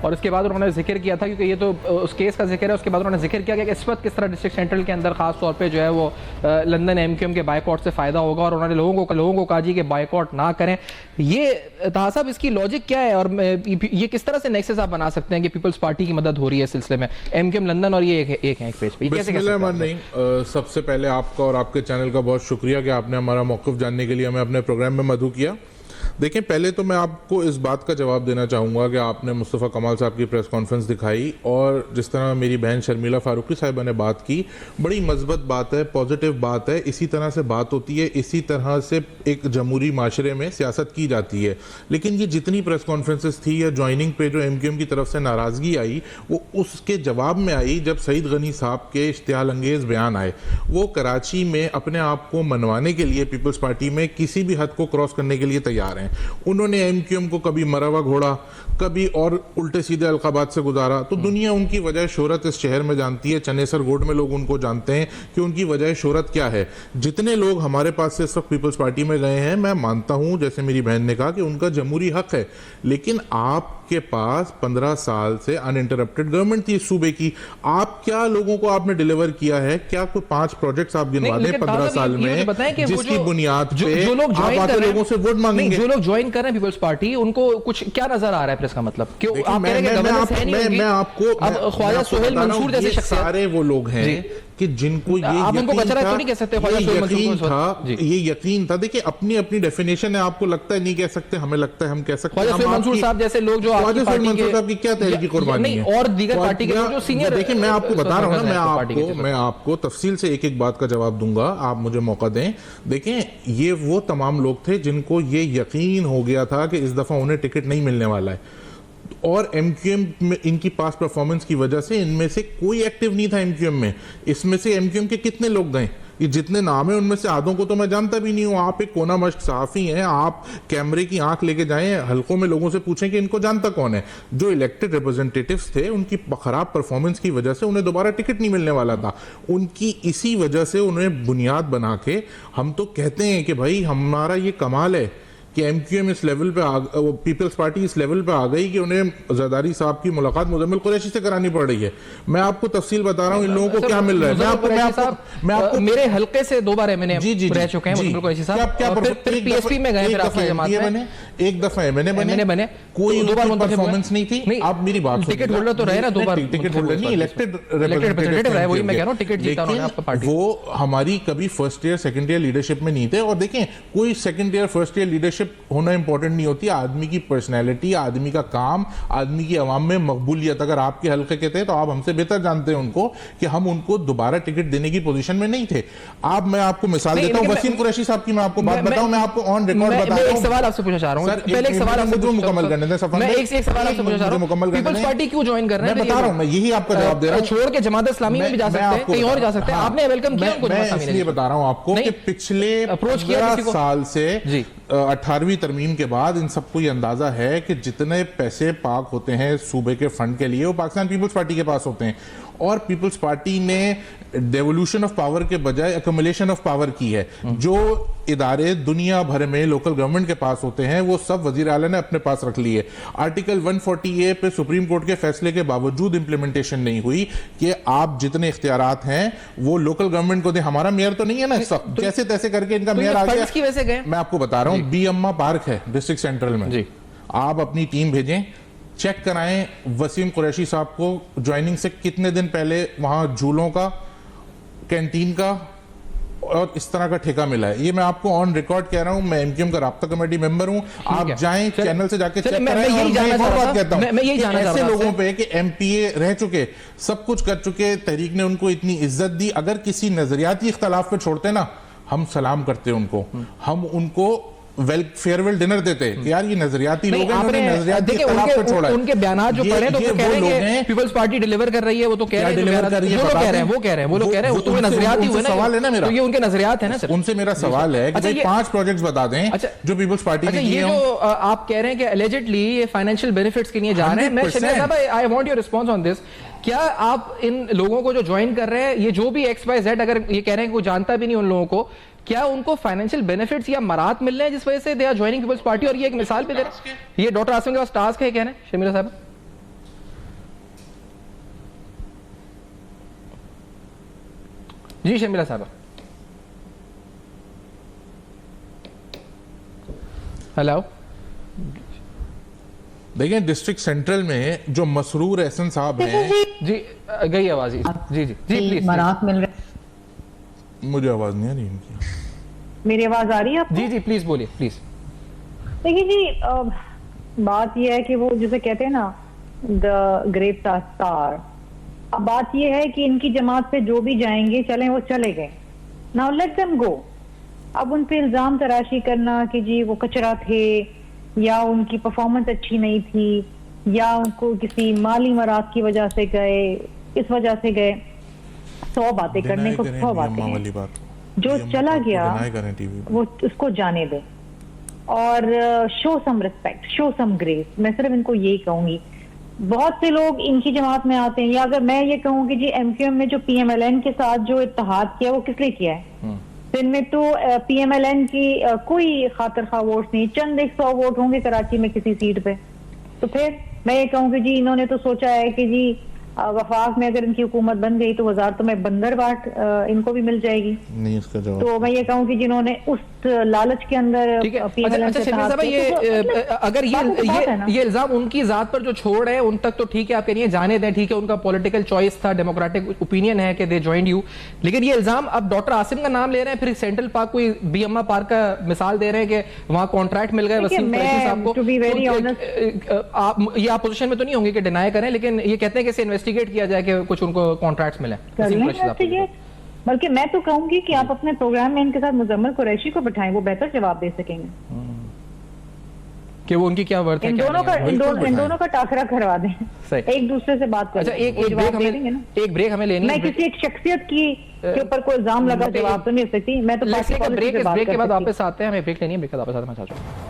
और इसके बाद उन्होंने जिक्र किया था, क्योंकि ये तो उस केस का जिक्र है, उसके बाद उन्होंने जिक्र किया कि इस वक्त किस तरह डिस्ट्रिक्ट सेंट्रल के अंदर खास तौर पे जो है वो लंदन MQM के बायकॉट से फ़ायदा होगा, और उन्होंने लोगों को कहा जी कि बायकॉट ना करें। ये ताहा साहब इसकी लॉजिक क्या है, और ये किस तरह से नेक्सस आप बना सकते हैं कि पीपल्स पार्टी की मदद हो रही है इस सिलसिले में, MQM लंदन और ये एक है एक पेज पे? नहीं, सबसे पहले आपका और आपके चैनल का बहुत शुक्रिया कि आपने हमारा मौक़िफ़ जानने के लिए हमें अपने प्रोग्राम में मदऊ किया। देखें, पहले तो मैं आपको इस बात का जवाब देना चाहूँगा कि आपने मुस्तफ़ा कमाल साहब की प्रेस कॉन्फ्रेंस दिखाई, और जिस तरह मेरी बहन शर्मिला फारूकी साहिबा ने बात की, बड़ी मज़बूत बात है, पॉजिटिव बात है। इसी तरह से बात होती है, इसी तरह से एक जमहूरी माशरे में सियासत की जाती है। लेकिन ये जितनी प्रेस कॉन्फ्रेंसेस थी या ज्वाइनिंग पे जो MQM की तरफ से नाराज़गी आई, वो उसके जवाब में आई जब सईद गनी साहब के इश्तियाल अंगेज़ बयान आए। वो कराची में अपने आप को मनवाने के लिए पीपल्स पार्टी में किसी भी हद को क्रॉस करने के लिए तैयार हैं। उन्होंने MQM को कभी मरवा घोड़ा, कभी और उल्टे सीधे अलकाबात से गुजारा, तो दुनिया उनकी वजह शोहरत इस शहर में जानती है। चनेसर गोड में लोग उनको जानते हैं कि उनकी वजह शोहरत क्या है। जितने लोग हमारे पास से इस वक्त पीपल्स पार्टी में गए हैं, मैं मानता हूं, जैसे मेरी बहन ने कहा, कि उनका जमहूरी हक है, लेकिन आप आपके पास 15 साल से अनइंटरप्टेड गवर्नमेंट थी इस सूबे की। आप क्या लोगों को आपने डिलीवर किया है? क्या कोई 5 प्रोजेक्ट्स आप गिनवा दें 15 साल में जिसकी बुनियाद पे जो लोग आप आके लोगों से वोट मांगेंगे? जो लोग ज्वाइन कर रहे हैं पीपल्स पार्टी, उनको कुछ क्या नजर आ रहा है? प्रेस का मतलब क्यों आप कह रहे हैं गवर्नेंस है नहीं होगी? मैं आपको अब ख्वाजा सोहेल मंसूर जैसे शख्सियत, सारे वो लोग हैं कि जिनको ये आप उनको कचरा तो नहीं कह सकते। ये यकीन था। देखिए अपनी अपनी डेफिनेशन है, आपको लगता है नहीं कह सकते, हमें लगता है हम कह सकते हैं। मंसूर साहब जैसे लोग जो आपकी पार्टी के, साहब की क्या तहरीकी कुर्बानी है और दीगर पार्टी के जो सीनियर, देखिए मैं आपको बता रहा हूं ना, मैं आपको तफसील से एक एक बात का जवाब दूंगा, आप मुझे मौका दें। देखिए ये वो तमाम लोग थे जिनको ये यकीन हो गया था कि इस दफा उन्हें टिकट नहीं मिलने वाला है, और एमक्यूएम में इनकी पास परफॉर्मेंस की वजह से इनमें से कोई एक्टिव नहीं था एमक्यूएम में। इसमें से एमक्यूएम के कितने लोग गए? ये जितने नाम है उनमें से आधों को तो मैं जानता भी नहीं हूं। आप एक कोना मश्क सहाफी हैं, आप कैमरे की आंख लेके जाएं, हलकों में लोगों से पूछें कि इनको जानता कौन है। जो इलेक्टेड रिप्रेजेंटेटिव्स थे उनकी खराब परफॉर्मेंस की वजह से उन्हें दोबारा टिकट नहीं मिलने वाला था। उनकी इसी वजह से उन्हें बुनियाद बना के हम तो कहते हैं कि भाई हमारा ये कमाल है कि एमक्यूएम इस लेवल पे पीपल्स पार्टी इस लेवल पे आ गई कि उन्हें जरदारी साहब की मुलाकात मुजम्मिल कुरैशी से करानी पड़ रही है। मैं आपको तफसील बता रहा हूं इन लोगों को क्या मिल रहा है। मैं आपको मेरे हल्के से 2 बार एमएनए रह चुके हैं मुजम्मिल कुरैशी साहब, फिर पीएसपी में गए, फिर आपकी जमात में एक दफा एमएनए बने, कोई 2 बार परफॉर्मेंस नहीं थी। आप मेरी बात, टिकट होल्डर तो रहे ना 2 बार, टिकट होल्डर नहीं, इलेक्टेड रिप्रेजेंटेटिव रहे, वही मैं कह रहा हूं, टिकट जीता उन्होंने आपका पार्टी। वो हमारी कभी first year second year leadership में नहीं थे। और देखें कोई second year first year leadership होना इंपॉर्टेंट नहीं होती, आदमी की पर्सनैलिटी, आदमी का काम, आदमी की अवाम में मकबूलियत। अगर आपके हल्के के थे तो आप हमसे बेहतर जानते हैं उनको कि हम उनको दोबारा टिकट देने की पोजीशन में नहीं थे। मैं आपको मिसाल देता हूं वसीम कुरैशी साहब की, मैं आपको बात बताऊं, मैं आपको ऑन रिकॉर्ड बता रहा हूं। एक सवाल आपसे पूछना चाह रहा हूं, पहले एक सवाल आपसे मुकम्मल करने दें सफर, मैं एक सवाल आपसे पूछना चाह रहा हूं, पीपल्स पार्टी क्यों ज्वाइन कर रहे हैं? मैं बता रहा हूं, मैं यही आपका जवाब दे रहा हूं। छोड़ के जमात इस्लामी में भी जा सकते हैं, कहीं और जा सकते हैं, आपने वेलकम किया उनको? मैं इसलिए बता रहा हूं आपको कि पिछले 15 साल से 18वीं तरमीम के बाद इन सबको ये अंदाजा है कि जितने पैसे पाक होते हैं सूबे के फंड के लिए वो पाकिस्तान पीपल्स पार्टी के पास होते हैं, और पीपल्स पार्टी ने डेवोल्यूशन ऑफ पावर के बजाय एक्युमुलेशन ऑफ पावर की है। जो इदारे दुनिया भर में लोकल गवर्नमेंट के पास होते हैं वो सब वजीर आला ने अपने पास रख लिए। आर्टिकल 140A पे सुप्रीम कोर्ट के फैसले के बावजूद इंप्लीमेंटेशन नहीं हुई कि आप जितने इख्तियारात हैं वो लोकल गवर्नमेंट को दें। हमारा मेयर तो नहीं है ना, सब जैसे तैसे करके इनका मेयर आ गया। मैं आपको बता रहा हूं, बी अम्मा पार्क है डिस्ट्रिक्ट सेंट्रल में, आप अपनी टीम भेजें, चेक कराएं वसीम कुरैशी साहब को ज्वाइनिंग से कितने दिन पहले वहां झूलों का, कैंटीन का और इस तरह का ठेका मिला है। ये मैं आपको ऑन रिकॉर्ड कह रहा हूं, मैं एमक्यूएम का राब्ता कमेटी मेंबर हूं, आप जाएं चैनल से जाके चेक कराएं। और मैं एक और बात कहता हूं, ऐसे लोगों पे कि एमपीए रह चुके, सब कुछ कर चुके, तहरीक ने उनको इतनी इज्जत दी, अगर किसी नजरियाती इख्तलाफ पे छोड़ते ना, हम सलाम करते उनको, हम उनको फेयरवेल डिनर देते कि यार ये नजरियाती लोग हैं, उन्होंने नजरियाती इख्तिलाफ पे छोड़ा है। उनके बयान जो पढ़े तो कह रहे हैं पीपल्स पार्टी डिलीवर कर रही है, वो तो कह रहे हैं, डिलीवर कर रही है, वो लोग कह रहे हैं वो तो नजरियाती हुए ना। सवाल है ना मेरा, तो ये उनके नजरियात है ना सर। उनसे मेरा सवाल है कि 5 प्रोजेक्ट्स बता दें जो पीपल्स पार्टी ने किए हों। ये जो आप कह रहे हैं कि एलिजिडली ये फाइनेंशियल बेनिफिट्स के लिए जा रहे हैं, मैं शमीर साहब I want your response on this. क्या आप इन लोगों को जो ज्वाइन कर रहे हैं, ये जो भी XYZ अगर ये कह रहे हैं कोई जानता भी नहीं उन लोगों को, क्या उनको फाइनेंशियल बेनिफिट्स या मरात मिल रहे हैं जिस वजह से they are joining Peoples Party? और ये एक मिसाल पे दे रहे हैं, ये डॉक्टर आसिम के पास टास्क है, कह रहे हैं शमीरा साहब। जी शमीरा साहब, हेलो। देखिए डिस्ट्रिक्ट सेंट्रल में जो मसरूर एहसन साहब हैं, जी गई आवाज, जी प्लीज। मरात मिल रहे, मुझे आवाज नहीं आ रही इनकी, मेरी आवाज आ रही है आपको? जी प्लीज बोलिए प्लीज। देखिए जी, बात यह है कि वो जिसे कहते हैं ना द ग्रेट स्टार, अब बात यह है कि इनकी जमात पे जो भी जाएंगे चले, वो चले गए, नाउ लेट देम गो। अब उन पे इल्जाम तराशी करना कि जी वो कचरा थे, या उनकी परफॉर्मेंस अच्छी नहीं थी, या उनको किसी माली मराद की वजह से गए, इस वजह से गए, 100 बातें करने को 100 बातें हैं। जो चला गया वो उसको जाने दे, और show some respect, show some grace. मैं सिर्फ इनको यही कहूंगी। बहुत से लोग इनकी जमात में आते हैं, या अगर मैं ये कहूँ कि जी एमक्यूएम में जो PMLN के साथ जो इत्तेहाद किया वो किस लिए किया है? इनमें तो PMLN की कोई खातिर खा वोट नहीं, चंद 100 वोट होंगे कराची में किसी सीट पे, तो फिर मैं ये कहूँ कि जी इन्होंने तो सोचा है कि जी वफाक में अगर इनकी हुकूमत बन गई तो वजारतों में बंदर बाट इनको भी मिल जाएगी। नहीं इसका जवाब तो मैं ये कहूँ कि जिन्होंने उस लालच के अंदर ठीक है। अच्छा शर्मीला साहब, ये अगर ये इल्जाम उनकी जात पर जो छोड़ है उन तक तो ठीक है, आप कह रही हैं जाने दें, ठीक है, उनका पॉलिटिकल चॉइस था, डेमोक्रेटिक ओपिनियन है कि दे जॉइंड यू, लेकिन ये इल्जाम अब डॉक्टर आसिम का नाम ले रहे हैं, फिर सेंट्रल पार्क कोई बीएमआ पार्क का मिसाल दे रहे हैं कि वहां कॉन्ट्रैक्ट मिल गए वसीम कुरैशी साहब को। आप ये अपोजिशन में तो नहीं होंगे कि डिनाई करें, लेकिन ये कहते हैं कि इसे इन्वेस्टिगेट किया जाए कि कुछ उनको कॉन्ट्रैक्ट्स मिले। बल्कि मैं तो कहूंगी कि आप अपने प्रोग्राम में इनके साथ मुजम्मिल कुरैशी को बिठाएं, वो बेहतर जवाब दे सकेंगे कि वो उनकी क्या वर्थ है। इन दोनों का टाकरा करवा दें, एक दूसरे से बात करें। अच्छा एक ब्रेक हमें लेनी है। मैं किसी एक शख्सियत के ऊपर कोई इल्जाम लगा जवाब तो नहीं दे सकती, मैं तो ब्रेक के बाद वापस आते हैं, हमें ब्रेक लेनी है, ब्रेक के बाद वापस आते हैं। मैं चाहता हूं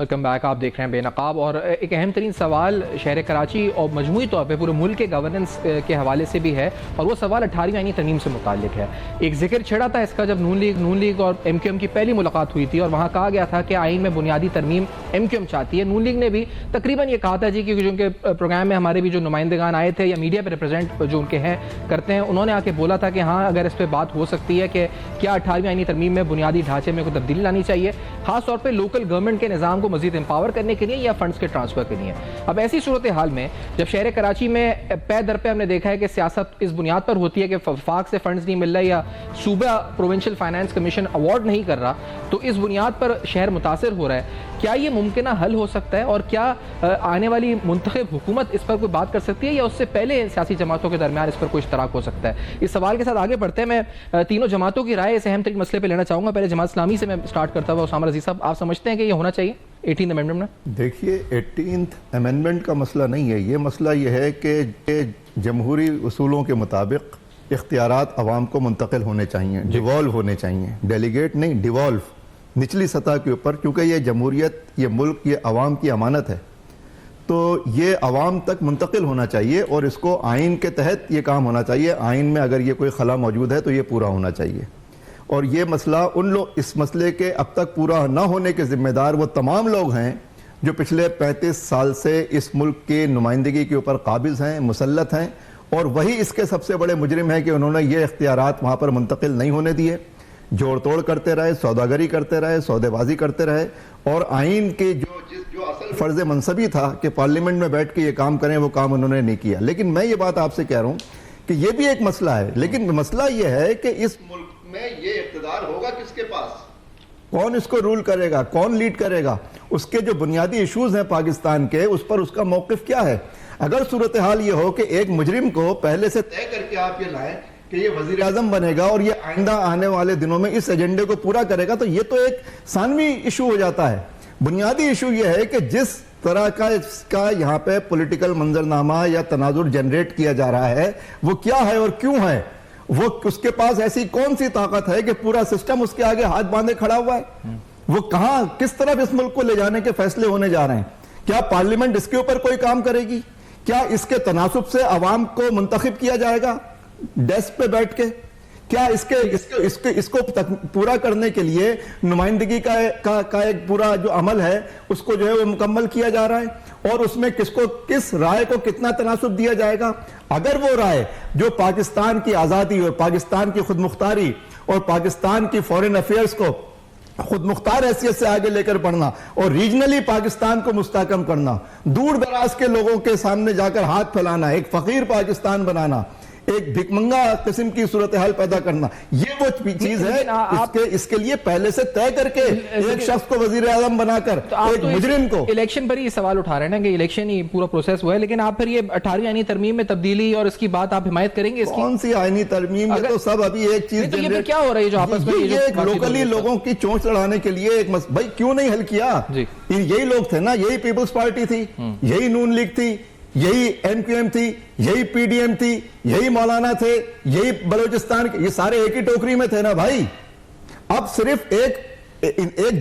वेलकम बैक। आप देख रहे हैं बेनकाब, और एक अहम तरीन सवाल शहर कराची और मजमूई तौर पे पूरे मुल्क के गवर्नेंस के हवाले से भी है, और वो सवाल 18वीं आईनी तरमीम से मुताल्लिक है। एक जिक्र छिड़ा था इसका जब नून लीग और MQM की पहली मुलाकात हुई थी, और वहाँ कहा गया था कि आइन में बुनियादी तरमीम MQM चाहती है। नून लीग ने भी तकरीबन ये कहा था जी, क्योंकि उनके प्रोग्राम में हमारे भी जो नुमाइंदगान आए थे या मीडिया पर रिप्रेजेंट जो उनके हैं करते हैं, उन्होंने आके बोला था कि हाँ अगर इस पर बात हो सकती है कि क्या 18वीं आईनी तरमीम में बुनियादी ढांचे में कोई तब्दीली लानी चाहिए, खासतौर पर लोकल गवर्नमेंट के निज़ाम को मजीद एम्पावर करने के लिए या फंड्स के ट्रांसफर के लिए। अब ऐसी सूरत हाल में जब शहर कराची में पे दर पे हमने देखा है कि सियासत इस बुनियाद पर होती है कि वफाक से फंड्स नहीं मिल रहा या सूबा प्रोविंशियल फाइनेंस कमीशन अवार्ड नहीं कर रहा, तो इस बुनियाद पर शहर मुतासर हो रहा है। क्या ये मुमकिन हल हो सकता है, और क्या आने वाली मुंतखब हुकूमत इस पर कोई बात कर सकती है, या उससे पहले सियासी जमातों के दरमियान इस पर कोई इश्तराक हो सकता है? इस सवाल के साथ आगे बढ़ते हैं। मैं तीनों जमातों की राय इस अहम तरीन मसले पर लेना चाहूँगा। पहले जमात इस्लामी से मैं स्टार्ट करता हुआ उसामा रज़ी साहब, आप समझते हैं कि ये होना चाहिए 18th अमेंडमेंट में? देखिए 18th अमेंडमेंट का मसला नहीं है, ये मसला ये है कि जमहूरी उसूलों के मुताबिक इख्तियारात अवाम को मुंतकिल होने चाहिए, डिवॉल्व होने चाहिए, डेलीगेट नहीं, डिवॉल्व निचली सतह के ऊपर, क्योंकि ये जमहूरियत, ये मुल्क, ये अवाम की अमानत है, तो ये अवाम तक मुंतकिल होना चाहिए और इसको आइन के तहत ये काम होना चाहिए। आइन में अगर ये कोई खला मौजूद है तो ये पूरा होना चाहिए, और ये मसला उन लोग, इस मसले के अब तक पूरा ना होने के जिम्मेदार वो तमाम लोग हैं जो पिछले 35 साल से इस मुल्क की नुमाइंदगी के ऊपर काबिज हैं, मुसल्लत हैं, और वही इसके सबसे बड़े मुजरिम हैं कि उन्होंने ये इख्तियारात वहाँ पर मुंतकिल नहीं होने दिए, जोड़ तोड़ करते रहे, सौदागरी करते रहे, सौदेबाजी करते रहे, और आइन के जो असल फ़र्ज़ मनसबी था कि पार्लियामेंट में बैठ के ये काम करें, वो काम उन्होंने नहीं किया। लेकिन मैं ये बात आपसे कह रहा हूँ कि ये भी एक मसला है, लेकिन मसला ये है कि इस मुल्क में ये इक़्तिदार होगा किसके पास, कौन इसको रूल करेगा, कौन लीड करेगा, उसके जो बुनियादी इश्यूज हैं पाकिस्तान के, उस पर उसका मौक़िफ़ क्या है। अगर सूरत हाल ये हो कि एक मुजरिम को पहले से तय करके आप ये लाएं कि ये वजीर आजम बनेगा और ये आइंदा आने वाले दिनों में इस एजेंडे को पूरा करेगा, तो ये तो एक सानवी इशू हो जाता है। बुनियादी इशू ये है कि जिस तरह का इसका यहाँ पे पॉलिटिकल मंजरनामा या तनाजुर जनरेट किया जा रहा है वो क्या है और क्यों है, वो उसके पास ऐसी कौन सी ताकत है कि पूरा सिस्टम उसके आगे हाथ बांधे खड़ा हुआ है, वो कहां किस तरफ इस मुल्क को ले जाने के फैसले होने जा रहे हैं। क्या पार्लियामेंट इसके ऊपर कोई काम करेगी? क्या इसके तनासुब से अवाम को मुंतखब किया जाएगा डेस्क पे बैठ के? क्या इसको पूरा करने के लिए नुमाइंदगी का एक पूरा जो अमल है उसको जो है वो मुकम्मल किया जा रहा है, और उसमें किसको, किस राय को कितना तनासुब दिया जाएगा? अगर वो राय जो पाकिस्तान की आज़ादी और पाकिस्तान की खुद मुख्तारी और पाकिस्तान की फॉरेन अफेयर्स को खुद मुख्तार हैसियत से आगे लेकर बढ़ना और रीजनली पाकिस्तान को मुस्तहकम करना, दूर दराज के लोगों के सामने जाकर हाथ फैलाना, एक फकीर पाकिस्तान बनाना, एक भिकमंगा किस्म की सूरत हाल पैदा करना, ये वो चीज है। इसके लिए पहले से तय करके एक शख्स को वजीर आजम बनाकर एक मुजरिम को, इलेक्शन पर ही सवाल उठा रहे हैं ना कि इलेक्शन ही पूरा प्रोसेस हुआ है, लेकिन आप फिर ये 18वीं आईनी तरमीम में तब्दीली और इसकी बात आप हिमायत करेंगे इसकी? कौन सी आईनी तरमीम? तो सब अभी एक चीज, तो ये क्या हो रहा है जो आपस में लोकली लोगों की चोंच लड़ाने के लिए एक भाई क्यों नहीं हल किया? यही लोग थे ना, यही पीपल्स पार्टी थी, यही नून लीग थी, यही एमक्यूएम थी, यही पीडीएम थी, यही मौलाना थे, यही बलूचिस्तान, ये सारे एक ही टोकरी में थे ना भाई। अब सिर्फ एक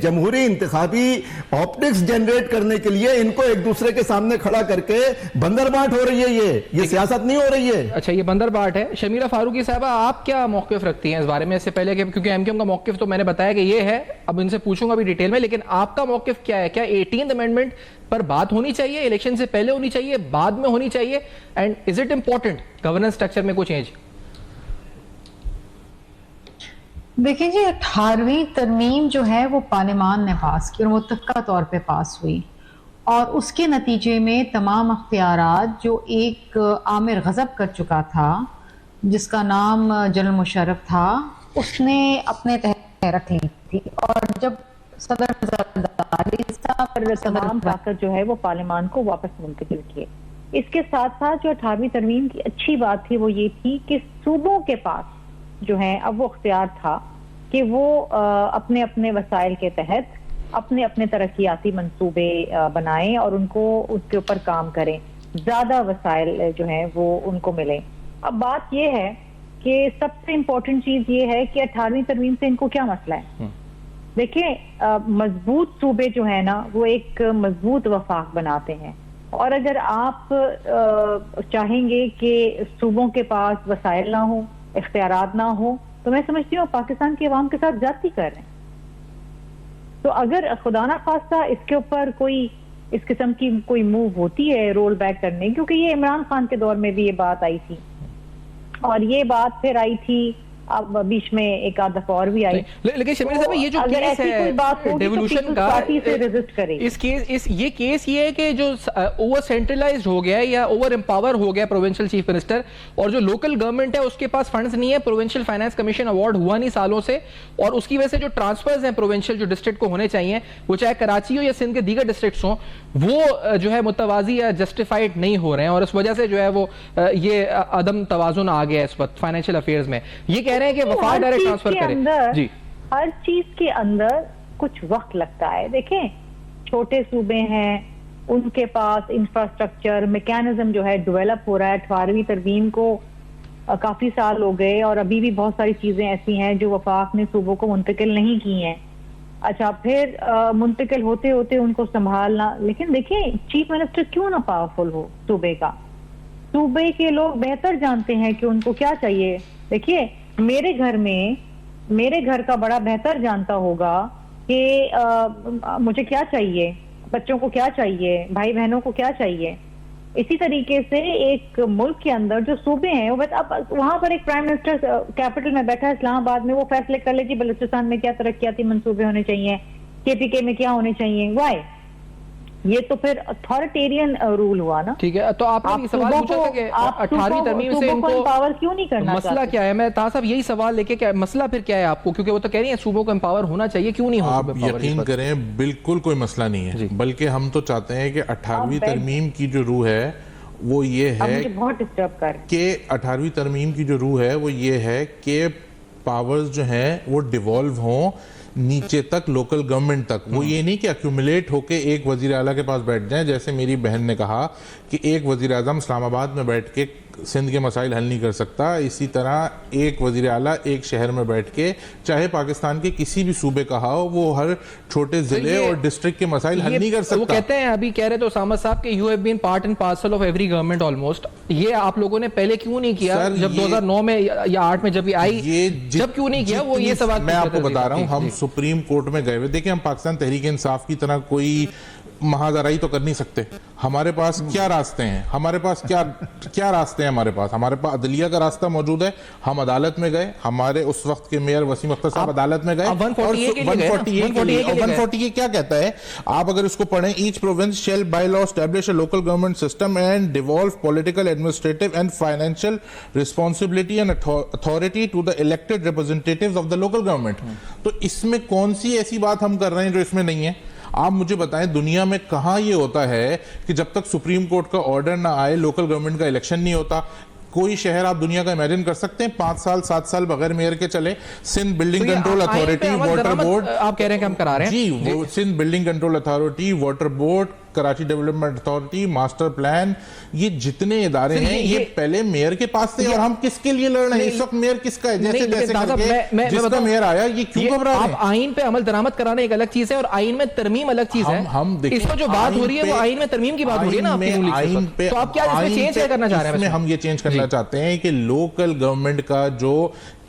जमहूरी इंतखाबी ऑप्टिक्स जनरेट करने के लिए इनको एक दूसरे के सामने खड़ा करके बंदरबाट हो रही है, ये सियासत नहीं हो रही है। अच्छा, ये बंदरबाट है। शमीरा फारूकी साहबा, आप क्या मौक़िफ़ रखती हैं इस बारे में? इससे पहले कि क्योंकि एमक्यूएम का मौक़िफ़ तो मैंने बताया कि ये है, अब इनसे पूछूंगा भी डिटेल में, लेकिन आपका मौक़िफ़ क्या है? क्या 18th अमेंडमेंट पर बात होनी चाहिए, इलेक्शन से पहले होनी चाहिए, बाद में होनी चाहिए, and is it important governance structure में कोई चेंज? देखिए जी, 18वीं तरमीम जो है वो पार्लियामान ने पास की और मुत्तफ़क़ा तौर पे पास हुई, और उसके नतीजे में तमाम अख्तियारात जो एक आमिर गज़ब कर चुका था, जिसका नाम जनरल मुशर्रफ था, उसने अपने तहत रख ली थी। और जब सदर ज़रदारी साहब तमाम ताकत जो है वो पार्लियामान को वापस मुंतकिल किए। इसके साथ साथ जो 18वीं तरमीम की अच्छी बात थी वो ये थी कि सूबों के पास जो है अब वो अख्तियार था कि वो अपने अपने वसाइल के तहत अपने अपने तरक्याती मंसूबे बनाएं और उनको उसके ऊपर काम करें, ज्यादा वसाइल जो है वो उनको मिले। अब बात ये है कि सबसे इम्पोर्टेंट चीज ये है कि 18वीं तरमीम से इनको क्या मसला है। देखिए, मजबूत सूबे जो है ना वो एक मजबूत वफाक बनाते हैं, और अगर आप चाहेंगे कि सूबों के पास वसाइल ना हो, इख्तियारात ना हो, तो मैं समझती हूँ पाकिस्तान की अवाम के साथ ज्यादती कर रहे हैं। तो अगर खुदा ना खास्ता इसके ऊपर कोई इस किस्म की कोई मूव होती है रोल बैक करने, क्योंकि ये इमरान खान के दौर में भी ये बात आई थी और ये बात फिर आई थी, अब बीच में एक आध दफा और भी आई। लेकिन शमीर साहब, ये जो केस है डेवोल्यूशन का, ये केस ये है कि जो ओवर सेंट्रलाइज्ड हो गया है या ओवर एम्पावर हो गया प्रोविंशियल चीफ मिनिस्टर, और जो लोकल गवर्नमेंट है उसके पास फंड्स नहीं है। प्रोविंशियल फाइनेंस कमीशन अवार्ड हुआ नहीं सालों से, और उसकी वजह से जो ट्रांसफर्स हैं प्रोविंशियल जो डिस्ट्रिक्ट को होने चाहिए, वो चाहे कराची हो या सिंध के दीगर डिस्ट्रिक्ट्स हों, वो जो है मुतवाजी या जस्टिफाइड नहीं हो रहे हैं, और इस वजह से जो है वो ये अदम तवाजुन आ गया इस वक्त फाइनेंशियल अफेयर्स में। ये कह रहे हैं कि वफाक डायरेक्ट ट्रांसफर करें। जी, हर चीज के अंदर कुछ वक्त लगता है। देखें, छोटे सूबे हैं, उनके पास इंफ्रास्ट्रक्चर मैकेनिज्म जो है डेवलप हो रहा है। 18वीं तरमीम को काफी साल हो गए और अभी भी बहुत सारी चीजें ऐसी हैं जो वफाक ने सूबों को मुंतकिल नहीं की हैं। अच्छा, फिर मुंतकिल होते होते उनको संभालना। लेकिन देखिए, चीफ मिनिस्टर क्यों ना पावरफुल हो सूबे का, सूबे के लोग बेहतर जानते हैं कि उनको क्या चाहिए। देखिए, मेरे घर का बड़ा बेहतर जानता होगा कि मुझे क्या चाहिए, बच्चों को क्या चाहिए, भाई बहनों को क्या चाहिए। इसी तरीके से एक मुल्क के अंदर जो सूबे हैं, अब वहां पर एक प्राइम मिनिस्टर कैपिटल में बैठा है इस्लामाबाद में, वो फैसले कर ले कि बलूचिस्तान में क्या तरक्याती मंसूबे होने चाहिए, केपीके में क्या होने चाहिए। वाई? ये तो फिर अथॉरिटेरियन रूल हुआ ना। ठीक है, तो आपने सवाल पूछा था कि 18वीं तरमीम से इनको एम्पावर क्यों नहीं करना, मसला क्या है? मैं ताहा साहब यही सवाल लेके, क्या मसला फिर क्या है आपको, क्योंकि वो तो कह रही है सूबों को एम्पावर होना चाहिए, क्यों नहीं होगा? आप यकीन करें, बिल्कुल कोई मसला नहीं है, बल्कि हम तो चाहते हैं कि 18वीं तरमीम की जो रूह है वो ये है कि 18वीं तरमीम की जो रूह है वो ये है कि पावर्स जो हैं वो डिवॉल्व हों नीचे तक, लोकल गवर्नमेंट तक। वो ये नहीं कि अक्यूमुलेट होके एक वजीर आला के पास बैठ जाए, जैसे मेरी बहन ने कहा कि एक वजीर आजम इस्लामाबाद में बैठ के सिंध के मसाइल हल नहीं कर सकता, इसी तरह एक वजीर आला एक शहर में बैठ के, चाहे पाकिस्तान के किसी भी सूबे का हो, वो हर छोटे जिले और डिस्ट्रिक्ट के मसाइल हल नहीं कर सकता। वो कहते हैं, अभी कह रहे तो उसामा साहब कि you have been part and parcel of every government almost. ये आप लोगों ने पहले क्यों नहीं किया? जब 2009 में या 8 में जब ये आई, जब क्यों नहीं किया? वो ये सवाल मैं आपको बता रहा हूँ। हम सुप्रीम कोर्ट में गए हुए, देखिए हम पाकिस्तान तहरीक इंसाफ की तरह कोई महाजराई तो कर नहीं सकते। हमारे पास क्या रास्ते हैं, हमारे पास क्या रास्ते हैं? हमारे पास अदलिया का रास्ता मौजूद है। हम अदालत में गए, हमारे उस वक्त के मेयर वसीम अख्तर साहब अदालत में गए। 140 क्या कहता है, आप अगर इसको पढ़ें, each province shall by law establish a local government system and devolve political, administrative and financial responsibility and authority to the elected representatives of the local government. तो इसमें कौन सी ऐसी बात हम कर रहे हैं जो इसमें नहीं है? आप मुझे बताएं, दुनिया में कहां ये होता है कि जब तक सुप्रीम कोर्ट का ऑर्डर ना आए लोकल गवर्नमेंट का इलेक्शन नहीं होता? कोई शहर आप दुनिया का इमेजिन कर सकते हैं 5 साल 7 साल बगैर मेयर के चले? Sindh building control authority, water board, आप कह रहे हैं कि हम करा रहे हैं जी, वो Sindh building control authority, water board, Karachi development authority, master plan, ये जितने इदारे हैं ये पहले मेयर के पास थे और हम किसके लिए लड़ रहे हैं इस वक्त? मेयर किसका है? जैसे जैसे करके जिसका मेयर आया ये क्यों घबरा रहे हैं? आप आइन पे अमल दरामद कराना एक अलग चीज है और आइन में तरमीम अलग चीज है। हम इसमें जो बात हो रही है वो आइन में तरमीम की बात हो रही है ना आपकी नून लीग से। तो आप क्या इसमें चेंज क्या करना चाह रहे हैं? इसमें हम ये चेंज करना चाहते हैं कि लोकल गवर्नमेंट का जो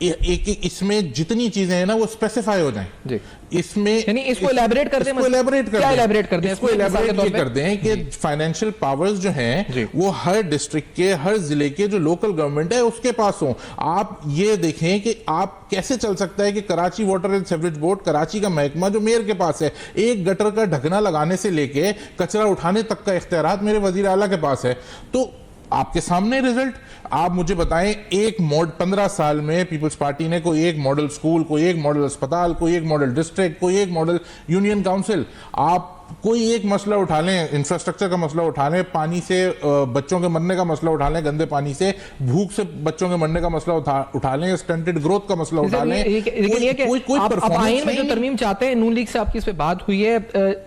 एक इसमें जितनी चीजें हैं ना वो स्पेसिफाई हो जाएं। इसमें यानी इसको इलैबोरेट कर दें, इसको इलैबोरेट कर क्या दें, इलैबोरेट कर दें? इसको इलैबोरेट ये कर दें कि फाइनेंशियल पावर्स जो हैं वो हर डिस्ट्रिक्ट के, हर जिले के जो लोकल गवर्नमेंट है उसके पास हो। आप ये देखें कि आप कैसे चल सकता है कि Karachi water and sewerage board, Karachi का महकमा जो मेयर के पास है, एक गटर का ढकना लगाने से लेके कचरा उठाने तक का इख्तियारात मेरे वजीर आला के पास है। तो आपके सामने रिजल्ट, आप मुझे बताएं, 15 साल में पीपल्स पार्टी ने कोई एक मॉडल स्कूल, कोई एक मॉडल अस्पताल, कोई एक मॉडल डिस्ट्रिक्ट, कोई एक मॉडल यूनियन काउंसिल, आप कोई एक मसला उठा लें, इंफ्रास्ट्रक्चर का मसला उठा लें, पानी से बच्चों के मरने का मसला उठा लें, गंदे पानी से, भूख से बच्चों के मरने का मसला उठा लें, स्टंटेड ग्रोथ का मसला उठा लें। लेकिन ये कि आप आइन में जो तरमीम चाहते हैं, नून लीग से आपकी इस पे बात हुई है,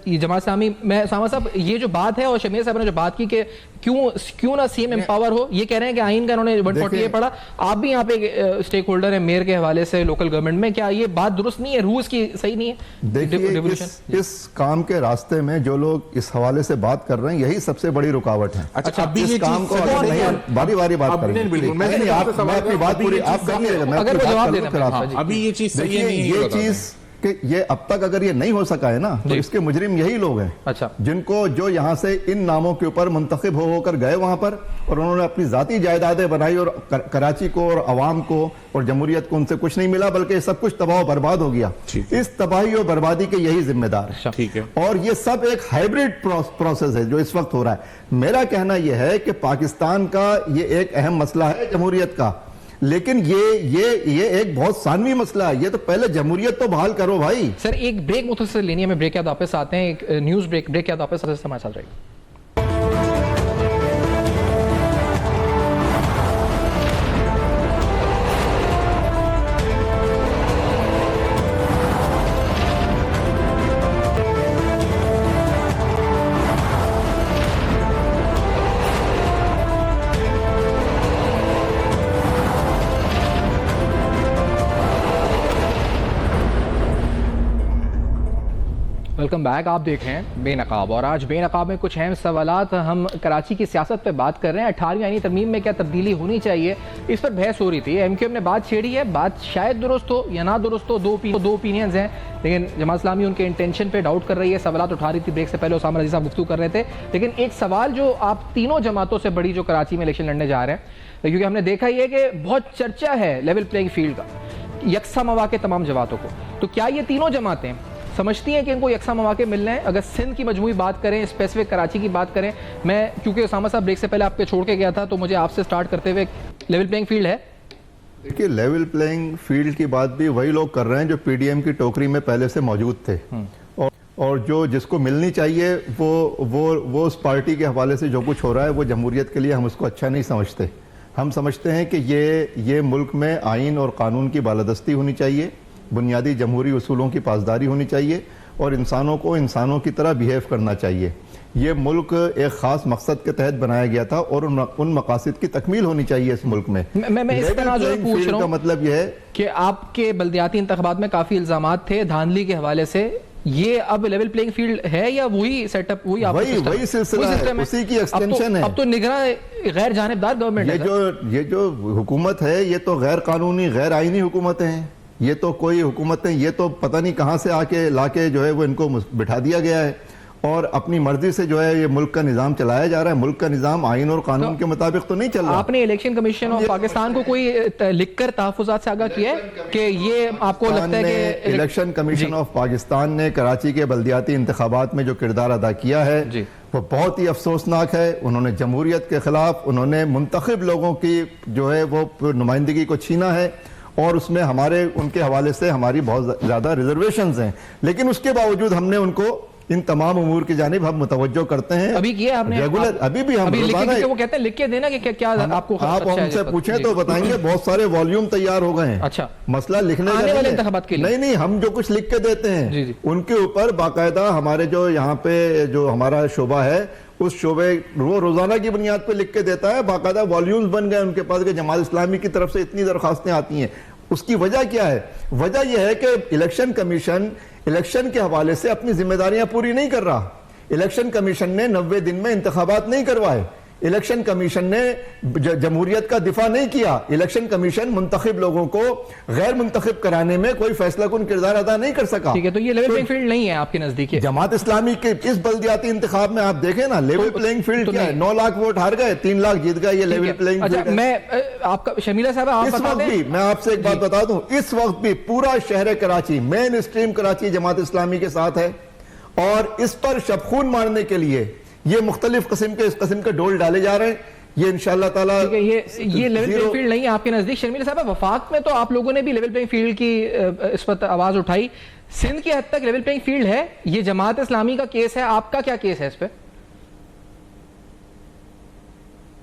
ये जमात इस्लामी, मैं सामा साहब ये जो बात है और शमीर साहब ने जो बात की कि क्यों ना सीएम एम्पावर हो, ये कह रहे हैं कि आइन का उन्होंने 148 पढ़ा। आप भी यहाँ पे स्टेक होल्डर है मेयर के हवाले से लोकल गवर्नमेंट में, क्या ये बात दुरुस्त नहीं है, रूल्स की सही नहीं है? देखिए इस काम के रास्ते में जो लोग इस हवाले से बात कर रहे हैं यही सबसे बड़ी रुकावट है। अच्छा, अभी इस काम को अगर नहीं बारी बारी बात करेंगे, मैं अपनी बात पूरी आप करिएगा, मैं अगर वो जवाब देना, अभी ये चीज सही नहीं है, ये चीज कि ये अब तक अगर ये नहीं हो सका है ना तो इसके मुजरिम यही लोग हैं। अच्छा, जिनको जो यहाँ से इन नामों के ऊपर मुंतखब होकर गए वहां पर और उन्होंने अपनी जाती जायदादें बनाई और कराची को और अवाम को और जमहूरियत को उनसे कुछ नहीं मिला बल्कि सब कुछ तबाह बर्बाद हो गया। इस तबाही और बर्बादी के यही जिम्मेदार है। ठीक है, और ये सब एक हाइब्रिड प्रोसेस है जो इस वक्त हो रहा है। मेरा कहना यह है कि पाकिस्तान का ये एक अहम मसला है जमहूरियत का, लेकिन ये एक बहुत सानवी मसला है। ये तो पहले जमहूरियत तो बहाल करो भाई। सर एक ब्रेक मुख्तसर लेनी है, मैं ब्रेक के बाद वापस आते हैं, एक न्यूज ब्रेक के बाद वापस समाचार चल रही है। वेलकम बैक, आप देख रहे हैं बेनकाब और आज बेनकाब में कुछ अहम सवालात हम कराची की सियासत पे बात कर रहे हैं। 18वीं आईनी तरमीम में क्या तब्दीली होनी चाहिए, इस पर बहस हो रही थी। एमक्यूएम ने बात छेड़ी है, बात शायद दुरुस्त हो या ना दुरुस्त हो, दो ओपिनियंस हैं, लेकिन जमात इस्लामी उनके इंटेंशन पे डाउट कर रही है, सवालात उठा रही थी। ब्रेक से पहले उसामा रज़ी साहब गुफ्तगू कर रहे थे, लेकिन एक सवाल जो आप तीनों जमातों से बड़ी जो कराची में इलेक्शन लड़ने जा रहे हैं, क्योंकि हमने देखा ही है कि बहुत चर्चा है लेवल प्लेइंग फील्ड का, यकसा मौके तमाम जमातों को, तो क्या ये तीनों जमातें समझती हैं कि इनको यकसा मौके मिल रहे हैं? अगर सिंध की मजमूई बात करें, स्पेसिफिक कराची की बात करें, मैं क्योंकि उसामा साहब ब्रेक से पहले आपके छोड़ के गया था तो मुझे आपसे स्टार्ट करते हुए, लेवल प्लेइंग फील्ड है? देखिए लेवल प्लेइंग फील्ड की बात भी वही लोग कर रहे हैं जो पीडीएम की टोकरी में पहले से मौजूद थे, और जो जिसको मिलनी चाहिए वो उस पार्टी के हवाले से जो कुछ हो रहा है वो जमहूरियत के लिए हम उसको अच्छा नहीं समझते। हम समझते हैं कि ये मुल्क में आइन और कानून की बालादस्ती होनी चाहिए, बुनियादी जमहूरी उसूलों की पासदारी होनी चाहिए और इंसानों को इंसानों की तरह बिहेव करना चाहिए। ये मुल्क एक ख़ास मकसद के तहत बनाया गया था और उन मकासद की तकमील होनी चाहिए इस मुल्क में। मैं इस तरह जो पूछ रहा हूं, मतलब यह है कि आपके बल्दियाती इंतखाबात में काफ़ी इल्ज़ामात थे धांधली के हवाले से, ये अब लेवल प्लेइंग फील्ड है या वही सेटअप, वही सिलसिला है, उसी की एक्सटेंशन है? अब तो निगरान गैर जानिबदार गवर्नमेंट है। ये जो हुकूमत है ये तो गैर कानूनी गैर आईनी हुकूमतें हैं। ये तो कोई हुकूमतें, ये तो पता नहीं कहां से आके लाके जो है वो इनको बिठा दिया गया है और अपनी मर्जी से जो है ये मुल्क का निजाम चलाया जा रहा है। मुल्क का निजाम आइन और कानून के मुताबिक तो नहीं चल रहा। आपने इलेक्शन कमीशन ऑफ पाकिस्तान को कोई लिखकर तहफ़्फ़ुज़ात से आगाह किया है कि ये आपको लगता है कि इलेक्शन कमीशन ऑफ पाकिस्तान ने कराची के बल्दियाती इंतखाबात में जो किरदार अदा किया है वो बहुत ही अफसोसनाक है। उन्होंने जमहूरियत के खिलाफ, उन्होंने मुंतखब लोगों की जो है वो नुमाइंदगी को छीना है और उसमें उनके हवाले से हमारी बहुत ज़्यादा रिजर्वेशंस हैं, लेकिन उसके बावजूद हमने उनको इन तमाम उमूर की जानिब हम मुतवज्जो करते हैं। अभी किया आपने? रेगुलर अभी भी हम रोजाना, वो कहते हैं लिख के देना कि क्या आपको आप हमसे पूछें तो बताएंगे, बहुत सारे वॉल्यूम तैयार हो गए हैं। अच्छा, मसला लिखने आने वाले इंतखाबात के लिए नहीं, हम जो कुछ लिख के देते हैं उनके ऊपर बाकायदा हमारे जो यहाँ पे जो हमारा शोबा है उस शोबे वो रोजाना की बुनियाद पे लिख के देता है। बाकायदा वॉल्यूम्स बन गए उनके पास कि जमात इस्लामी की तरफ से इतनी दरखास्तें आती हैं। उसकी वजह क्या है? वजह यह है कि इलेक्शन कमीशन इलेक्शन के हवाले से अपनी जिम्मेदारियां पूरी नहीं कर रहा। इलेक्शन कमीशन ने 90 दिन में इंतखाबात नहीं करवाए। इलेक्शन कमीशन ने जमहूरियत का दिफा नहीं किया। इलेक्शन कमीशन मुंतखब लोगों को गैर मुंतखब कराने में कोई फैसला कुन किरदार अदा नहीं कर सका। ठीक है, तो ये लेवल प्लेइंग फील्ड नहीं है आपके नजदीक? जमात इस्लामी के इस बल्दियाती इंतखाब में आप देखें ना, लेवल प्लेइंग फील्ड क्या है? 9 लाख वोट हार गए, 3 लाख जीत गए, ये लेवल प्लेइंग फील्ड है। मैं आपका शमीला साहब, आप इस वक्त भी मैं आपसे एक बात बता दूं, इस वक्त भी पूरा शहर कराची, मेन स्ट्रीम कराची जमात इस्लामी के साथ है और इस पर शबखून मारने के लिए ये मुख्तलिफ इस किस्म के डोल डाले जा रहे हैं। ये इंशाअल्लाह ताला ये लेवल प्लेइंग फील्ड नहीं है आपके नजदीक। शर्मिला साहब, वफाक में तो आप लोगों ने भी लेवल प्लेइंग फील्ड की इस पर आवाज उठाई। सिंध की हद तक लेवल प्लेइंग फील्ड है। ये जमात इस्लामी का केस है, आपका क्या केस है इस पे?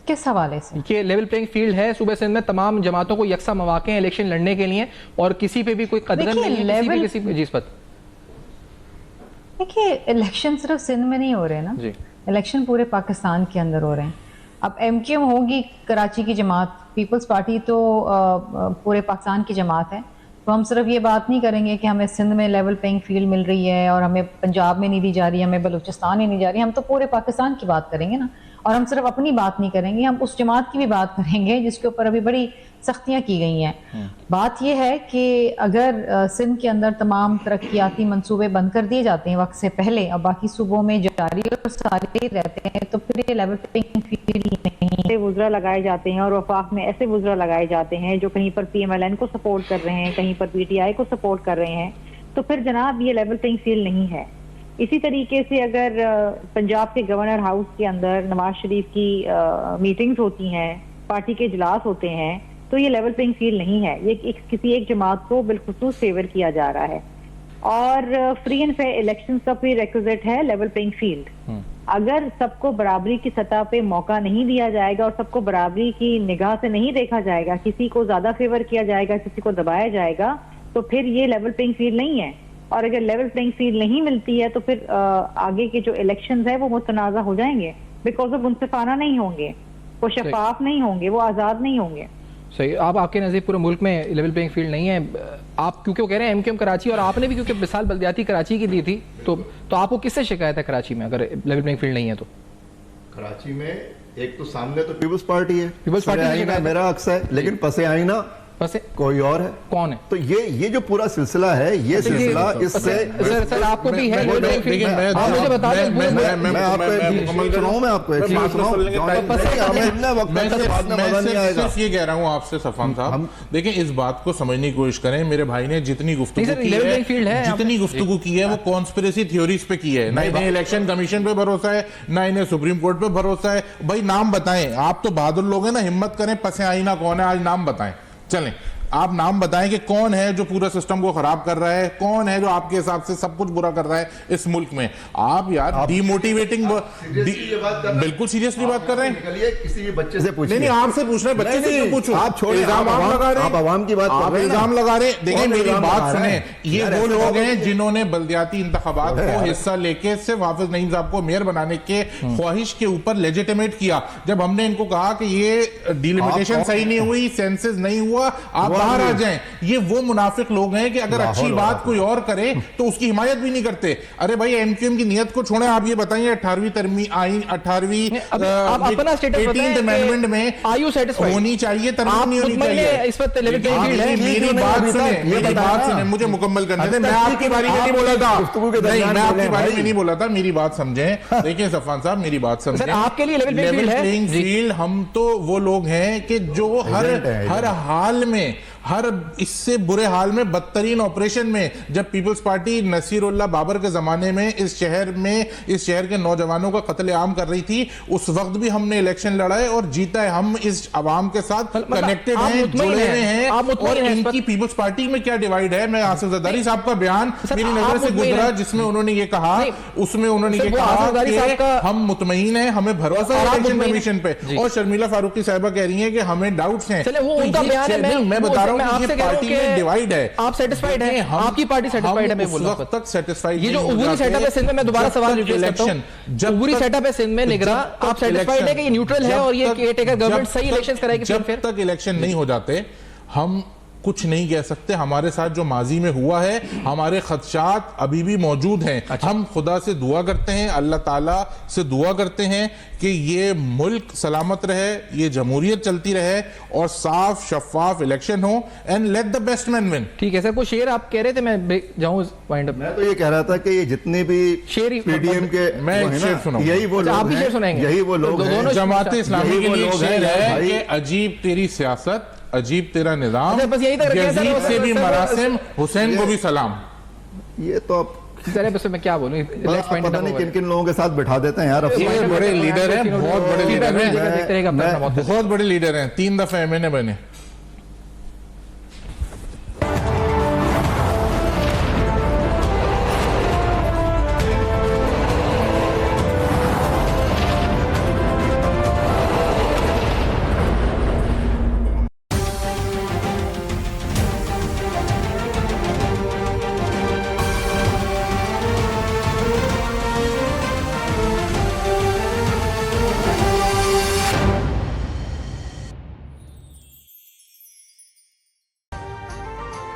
किस हवाले से? कि लेवल प्लेइंग फील्ड है सूबे सिंध में, तमाम जमातों को यकसा मौके हैं इलेक्शन लड़ने के लिए और किसी पे भी कोई कदर नहीं है किसी पे जी। देखिए, इलेक्शन सिर्फ सिंध में नहीं हो रहे ना जी, इलेक्शन पूरे पाकिस्तान के अंदर हो रहे हैं। अब एमक्यूएम होगी कराची की जमात, पीपल्स पार्टी तो पूरे पाकिस्तान की जमात है। तो हम सिर्फ ये बात नहीं करेंगे कि हमें सिंध में लेवल प्लेइंग फील्ड मिल रही है और हमें पंजाब में नहीं दी जा रही, हमें बलूचिस्तान में नहीं जा रही। हम तो पूरे पाकिस्तान की बात करेंगे ना, और हम सिर्फ अपनी बात नहीं करेंगे, हम उस जमात की भी बात करेंगे जिसके ऊपर अभी बड़ी सख्तियां की गई हैं। बात यह है कि अगर सिंध के अंदर तमाम तरक्याती मंसूबे बंद कर दिए जाते हैं वक्त से पहले और बाकी सूबों में जारी और सारे रहते हैं, तो फिर ये लेवल प्लेइंग फील्ड नहीं। ऐसे वुज़रा लगाए जाते हैं और वफाक में ऐसे वुज़रा लगाए जाते हैं जो कहीं पर PMLN को सपोर्ट कर रहे हैं, कहीं पर PTI को सपोर्ट कर रहे हैं, तो फिर जनाब ये लेवल प्लेइंग फील्ड नहीं है। इसी तरीके से अगर पंजाब के गवर्नर हाउस के अंदर नवाज शरीफ की मीटिंग्स होती हैं, पार्टी के इजलास होते हैं, तो ये लेवल प्लेइंग फील्ड नहीं है। ये किसी एक जमात को बिलखुसूस फेवर किया जा रहा है और फ्री एंड फेयर इलेक्शंस का प्री रिक्विजिट है लेवल प्लेइंग फील्ड। अगर सबको बराबरी की सतह पे मौका नहीं दिया जाएगा और सबको बराबरी की निगाह से नहीं देखा जाएगा, किसी को ज्यादा फेवर किया जाएगा, किसी को दबाया जाएगा, तो फिर ये लेवल प्लेइंग फील्ड नहीं है। और अगर लेवल प्लेइंग फील्ड नहीं मिलती है तो फिर आगे के जो इलेक्शंस है वो मुतनाज़ा हो जाएंगे, बिकॉज ऑफ मुनसिफाना नहीं होंगे, वो शफाफ नहीं होंगे, वो आज़ाद नहीं होंगे। सही। आप आपके नज़दीक पूरे मुल्क में लेवल प्लेइंग फील्ड नहीं है। आप क्योंकि कह रहे हैं एमक्यूएम कराची और आपने भी क्योंकि मिसाल बल्दियाती कराची की दी थी, तो आपको किससे शिकायत है कराची में अगर लेवल प्लेइंग फील्ड नहीं है तो? कराची में एक तो सामने तो पीपल्स पार्टी है, पीपल्स पार्टी मेरा अक्स है, लेकिन पसे आईना कोई और है। कौन है? तो ये जो पूरा सिलसिला है, ये सिलसिला इससे सर आपको भी है, मुझे बता दें। मैं सिर्फ ये कह रहा हूँ आपसे सफान साहब, देखिए इस बात को समझने की कोशिश करें। मेरे भाई ने जितनी गुफ्तगू की है वो कॉन्स्पिरेसी थ्योरीज पे की है, ना इन्हें इलेक्शन कमीशन पे भरोसा है, ना इन्हें सुप्रीम कोर्ट पे भरोसा है। भाई नाम बताएं, आप तो बहादुर लोग हैं ना, हिम्मत करें, पसे आईना कौन है आज नाम बताएं। चलें, आप नाम बताएं कि कौन है जो पूरा सिस्टम को खराब कर रहा है, कौन है जो आपके हिसाब से सब कुछ बुरा कर रहा है इस मुल्क में। आप यार डीमोटिवेटिंग, बिल्कुल सीरियसली बात कर रहे हैं। किसी भी बच्चे से पूछिए। नहीं आपसे पूछ रहे, बच्चे से क्यों पूछूं? आप छोड़िए, इल्जाम आप लगा रहे हैं, आप आवाम की बात आप इल्जाम लगा रहे हैं। देखिए मेरी बात सुने, ये वो लोग हैं जिन्होंने बल्दियाती इंतखाबात को हिस्सा लेके सिर्फ हाफिज नईम साहब को मेयर बनाने के ख्वाहिश के ऊपर लेजिटिमेट किया। जब हमने इनको कहा कि ये डिलिमिटेशन सही नहीं हुई, सेंसस नहीं हुआ, आप बाहर आ जाएं, ये वो मुनाफिक लोग हैं कि अगर अच्छी बात कोई और करे तो उसकी हिमायत भी नहीं करते। अरे भाई एमक्यूएम की नियत को छोड़ें, आप ये बताइए 18वीं आईन 18वीं 18th अमेंडमेंट में आयु सेटिस्फाइड होनी चाहिए, तरमीम नहीं होनी चाहिए। इस पर मेरी बात सुने, मुझे मुकम्मल करने दें। मैं आपकी बारी में नहीं बोला था, नहीं मैं आपकी बारी में नहीं बोला था, मेरी बात समझें। देखिए सफान साहब मेरी बात समझें, आपके लिए लेवल प्लेइंग फील्ड हम तो वो लोग हैं कि जो हर हाल में हर इससे बुरे हाल में बदतरीन ऑपरेशन में जब पीपल्स पार्टी नसीरुल्लाह बाबर के जमाने में इस शहर के नौजवानों का कत्लेआम कर रही थी, उस वक्त भी हमने इलेक्शन लड़ा है और जीता है। हम इस अवाम के साथ कनेक्टेड हैं, जुड़े हुए हैं। और इनकी पीपल्स पार्टी में क्या डिवाइड है? मैं आसिफ जरदारी साहब का बयान मेरी नजर से गुजरा जिसमें उन्होंने ये कहा, उसमें उन्होंने ये कहा कि हम मुतमईन हैं, हमें भरोसा है इलेक्शन कमीशन पे। और शर्मिला फारूकी साहिबा कह रही हैं कि हमें डाउट्स हैं। मैं बता रहा हूं कि पार्टी में डिवाइड है। आप सेटिस्फाइड हैं? आपकी पार्टी सेटिस्फाइड है? मैं बोल रहा हूं तक सेटिस्फाइड। ये जो उबूरी सेटअप है सिंध में, मैं दोबारा सवाल रिपीट करता हूं, जब उबूरी सेटअप है सिंध में निगरां, आप सेटिस्फाइड है कि ये न्यूट्रल है और ये केयरटेकर गवर्नमेंट सही इलेक्शंस कराएगी? जब तक इलेक्शन नहीं हो जाते हम कुछ नहीं कह सकते। हमारे साथ जो माजी में हुआ है, हमारे खदशात अभी भी मौजूद हैं। अच्छा। हम खुदा से दुआ करते हैं, अल्लाह ताला से दुआ करते हैं कि ये मुल्क सलामत रहे, ये जमहूरियत चलती रहे और साफ शफाफ इलेक्शन हो and let the best man win. ठीक है सर, कोई शेर आप कह रहे थे, मैं जाऊं वाइंड अप। मैं तो ये कह रहा था कि ये जितने भी शेर पीडीएम के मैं एक शेर सुनाऊं, यही वो लोग आप भी हैं, शेर सुनाएंगे? यही वो लोग हैं। जमात इस्लामी के लिए लोग शेर हैं है भाई। कि अजीब तेरी सियासत, अजीब तेरा निजाम, अच्छा, बस यही तक रखिए सर, यजीद से भी मरासिम, हुसैन को भी सलाम। ये तो आप सर बस मैं क्या बोलूं, पता नहीं किन किन लोगों के साथ बैठा देते हैं यार। ये बड़े लीडर हैं, बहुत बड़े लीडर हैं, देखते रहेगा अपना मौत। बहुत बड़े लीडर हैं, 3 दफे एमएनए बने।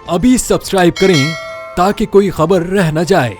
अभी सब्सक्राइब करें ताकि कोई खबर रह न जाए।